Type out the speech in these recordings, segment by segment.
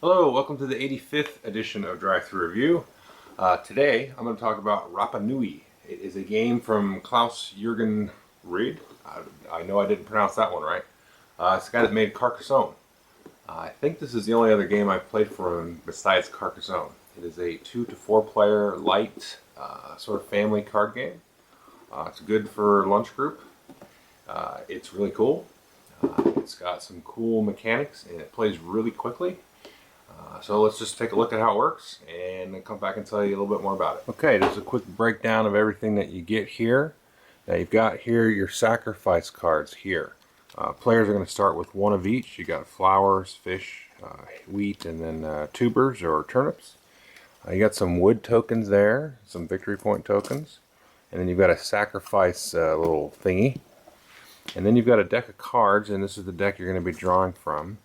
Hello, welcome to the 85th edition of Drive Thru Review. Today I'm going to talk about Rapa Nui. It is a game from Klaus Jürgen Reed. I know I didn't pronounce that one right. It's the guy that made Carcassonne. I think this is the only other game I've played for him besides Carcassonne. It is a 2 to 4 player light sort of family card game. It's good for lunch group. It's really cool. It's got some cool mechanics and it plays really quickly. So let's just take a look at how it works and then come back and tell you a little bit more about it. Okay, there's a quick breakdown of everything that you get here. Now you've got here your sacrifice cards here. Players are going to start with one of each. You got flowers, fish, wheat, and then tubers or turnips. You got some wood tokens there, some victory point tokens. And then you've got a sacrifice little thingy. And then you've got a deck of cards, and this is the deck you're going to be drawing from.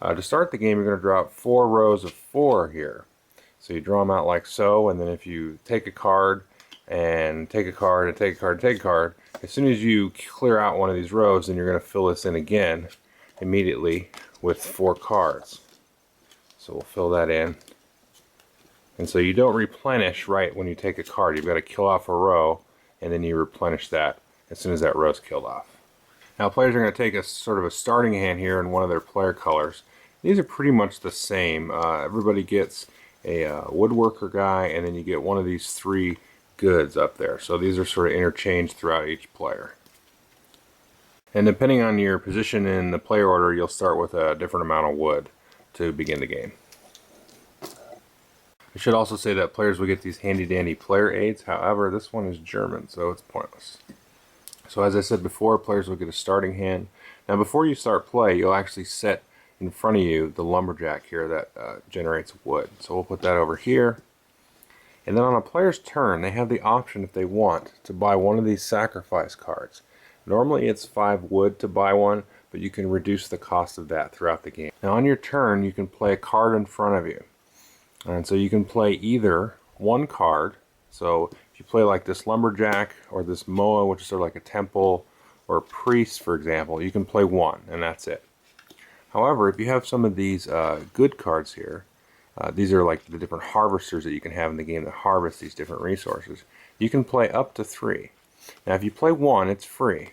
To start the game, you're going to draw 4 rows of 4 here. So you draw them out like so, and then if you take a card, and take a card, and take a card, and take a card, as soon as you clear out one of these rows, then you're going to fill this in again immediately with 4 cards. So we'll fill that in. And so you don't replenish right when you take a card. You've got to kill off a row, and then you replenish that as soon as that row's killed off. Now players are going to take a sort of a starting hand here in one of their player colors. These are pretty much the same. Everybody gets a woodworker guy, and then you get one of these 3 goods up there. So these are sort of interchanged throughout each player. And depending on your position in the player order, you'll start with a different amount of wood to begin the game. I should also say that players will get these handy dandy player aids. However, this one is German, so it's pointless. So as I said before, players will get a starting hand. Now before you start play, you'll actually set in front of you the lumberjack here that generates wood. So we'll put that over here. And then on a player's turn, they have the option, if they want, to buy one of these sacrifice cards. Normally it's 5 wood to buy one, but you can reduce the cost of that throughout the game. Now on your turn, you can play a card in front of you. And so you can play either one card. So if you play like this lumberjack or this moa, which is sort of like a temple, or a priest, for example, you can play one, and that's it. However, if you have some of these good cards here, these are like the different harvesters that you can have in the game that harvest these different resources. You can play up to 3. Now if you play one, it's free.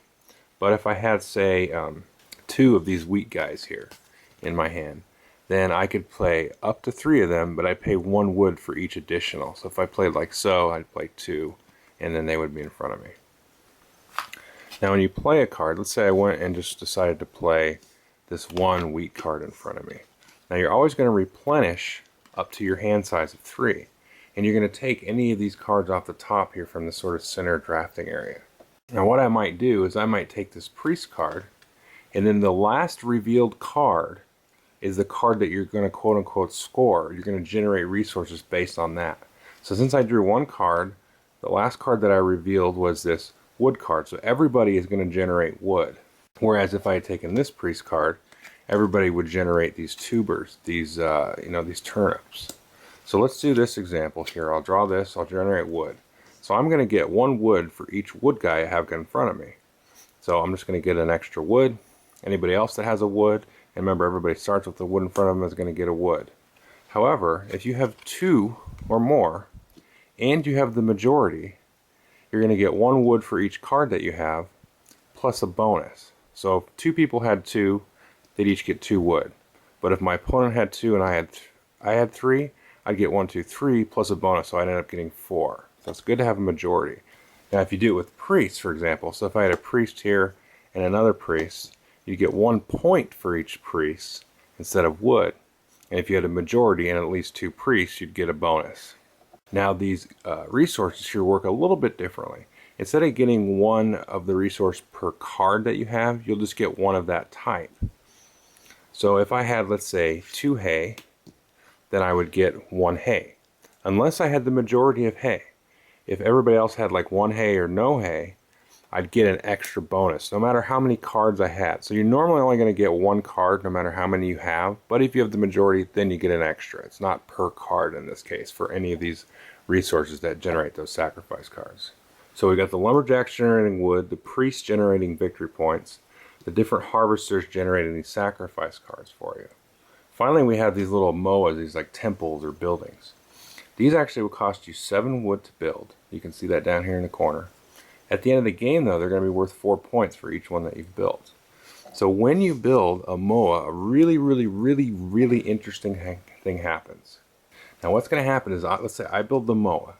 But if I had, say, 2 of these wheat guys here in my hand, then I could play up to 3 of them, but I pay 1 wood for each additional. So if I played like so, I'd play 2, and then they would be in front of me. Now when you play a card, let's say I went and just decided to play this 1 wheat card in front of me. Now you're always going to replenish up to your hand size of 3. And you're going to take any of these cards off the top here from the sort of center drafting area. Now what I might do is I might take this priest card, and then the last revealed card is the card that you're going to quote-unquote score. You're going to generate resources based on that. So since I drew 1 card, the last card that I revealed was this wood card. So everybody is going to generate wood. Whereas if I had taken this priest card, everybody would generate these tubers, these these turnips. So let's do this example here. I'll draw this, I'll generate wood. So I'm going to get 1 wood for each wood guy I have in front of me. So I'm just going to get an extra wood. Anybody else that has a wood, and remember everybody starts with the wood in front of them, is going to get a wood. However, if you have 2 or more, and you have the majority, you're going to get 1 wood for each card that you have, plus a bonus. So if 2 people had 2, they'd each get 2 wood. But if my opponent had 2 and I had 3, I'd get 1, 2, 3 plus a bonus, so I'd end up getting 4. So it's good to have a majority. Now if you do it with priests, for example, so if I had a priest here and another priest, you get 1 point for each priest instead of wood. And if you had a majority and at least 2 priests, you'd get a bonus. Now these resources here work a little bit differently. Instead of getting 1 of the resource per card that you have, you'll just get 1 of that type. So if I had, let's say, 2 hay, then I would get 1 hay. Unless I had the majority of hay. If everybody else had like 1 hay or no hay, I'd get an extra bonus, no matter how many cards I had. So you're normally only going to get 1 card, no matter how many you have. But if you have the majority, then you get an extra. It's not per card in this case for any of these resources that generate those sacrifice cards. So we got the lumberjacks generating wood, the priests generating victory points, the different harvesters generating these sacrifice cards for you. Finally, we have these little moas, these like temples or buildings. These actually will cost you 7 wood to build. You can see that down here in the corner. At the end of the game, though, they're going to be worth 4 points for each one that you've built. So when you build a moa, a really interesting thing happens. Now what's going to happen is, let's say I build the moa.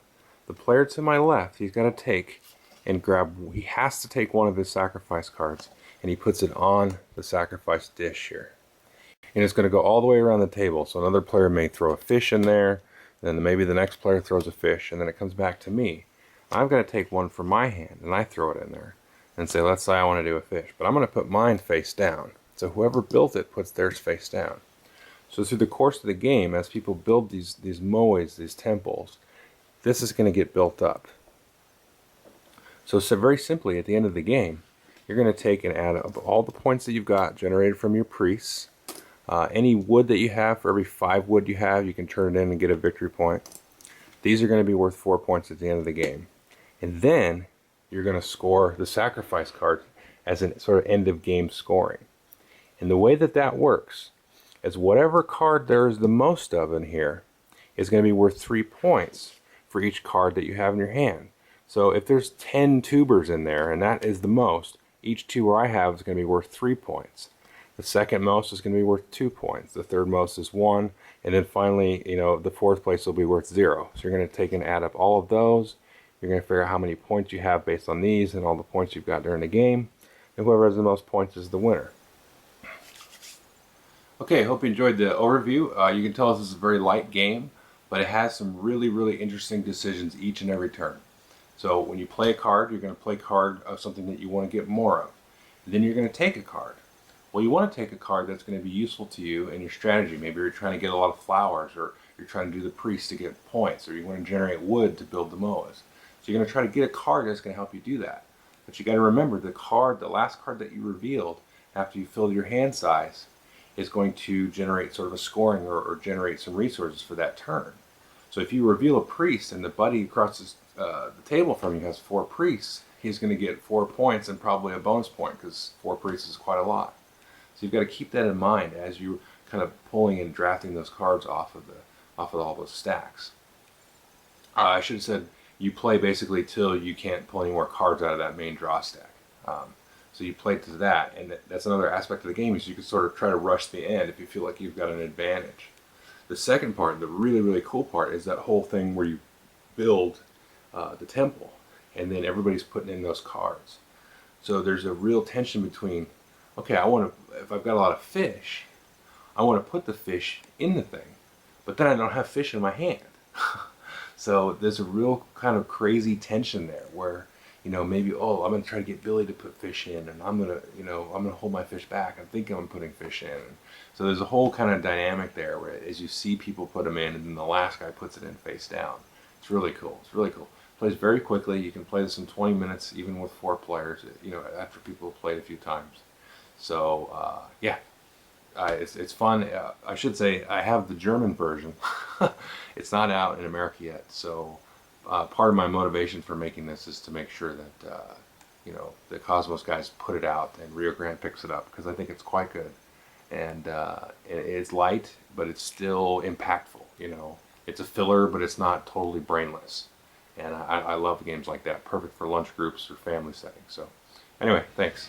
The player to my left, he's got to take and grab, he has to take one of his sacrifice cards, and he puts it on the sacrifice dish here. And it's going to go all the way around the table. So another player may throw a fish in there, then maybe the next player throws a fish, and then it comes back to me. I'm going to take one from my hand, and I throw it in there. And say, let's say I want to do a fish, but I'm going to put mine face down. So whoever built it puts theirs face down. So through the course of the game, as people build these moas, these temples, this is going to get built up. So very simply, at the end of the game, you're going to take and add up all the points that you've got generated from your priests. Any wood that you have, for every 5 wood you have, you can turn it in and get a victory point. These are going to be worth 4 points at the end of the game. And then you're going to score the sacrifice card as a sort of end of game scoring. And the way that that works is whatever card there is the most of in here is going to be worth 3 points for each card that you have in your hand. So if there's 10 tubers in there, and that is the most, each tuber I have is going to be worth 3 points. The second most is going to be worth 2 points. The third most is 1. And then finally, the fourth place will be worth 0. So you're going to take and add up all of those. You're going to figure out how many points you have based on these and all the points you've got during the game. And whoever has the most points is the winner. Okay, hope you enjoyed the overview. You can tell this is a very light game, but it has some really interesting decisions each and every turn. So when you play a card, you're going to play a card of something that you want to get more of. Then you're going to take a card. Well, you want to take a card that's going to be useful to you in your strategy. Maybe you're trying to get a lot of flowers, or you're trying to do the priest to get points, or you want to generate wood to build the moas. So you're going to try to get a card that's going to help you do that. But you got to remember, the last card that you revealed after you filled your hand size is going to generate sort of a scoring or generate some resources for that turn. So if you reveal a priest and the buddy across the table from you has 4 priests, he's going to get 4 points and probably a bonus point, because 4 priests is quite a lot. So you've got to keep that in mind as you kind of pulling and drafting those cards off of all those stacks. I should have said, you play basically till you can't pull any more cards out of that main draw stack. So you play to that, and that's another aspect of the game, is you can sort of try to rush the end if you feel like you've got an advantage. The second part, the really cool part, is that whole thing where you build the temple, and then everybody's putting in those cards. So there's a real tension between, okay, if I've got a lot of fish, I want to put the fish in the thing, but then I don't have fish in my hand. So there's a real kind of crazy tension there where, maybe, I'm going to try to get Billy to put fish in, and I'm going to hold my fish back. I think I'm putting fish in. So there's a whole kind of dynamic there where as you see people put them in, and then the last guy puts it in face down. It's really cool. It's really cool. It plays very quickly. You can play this in 20 minutes, even with 4 players, after people have played a few times. So, yeah. It's fun. I should say I have the German version. It's not out in America yet, so part of my motivation for making this is to make sure that the Cosmos guys put it out and Rio Grande picks it up, because I think it's quite good, and it's light, but it's still impactful. It's a filler, but it's not totally brainless, and I love games like that. Perfect for lunch groups or family settings. So anyway, thanks.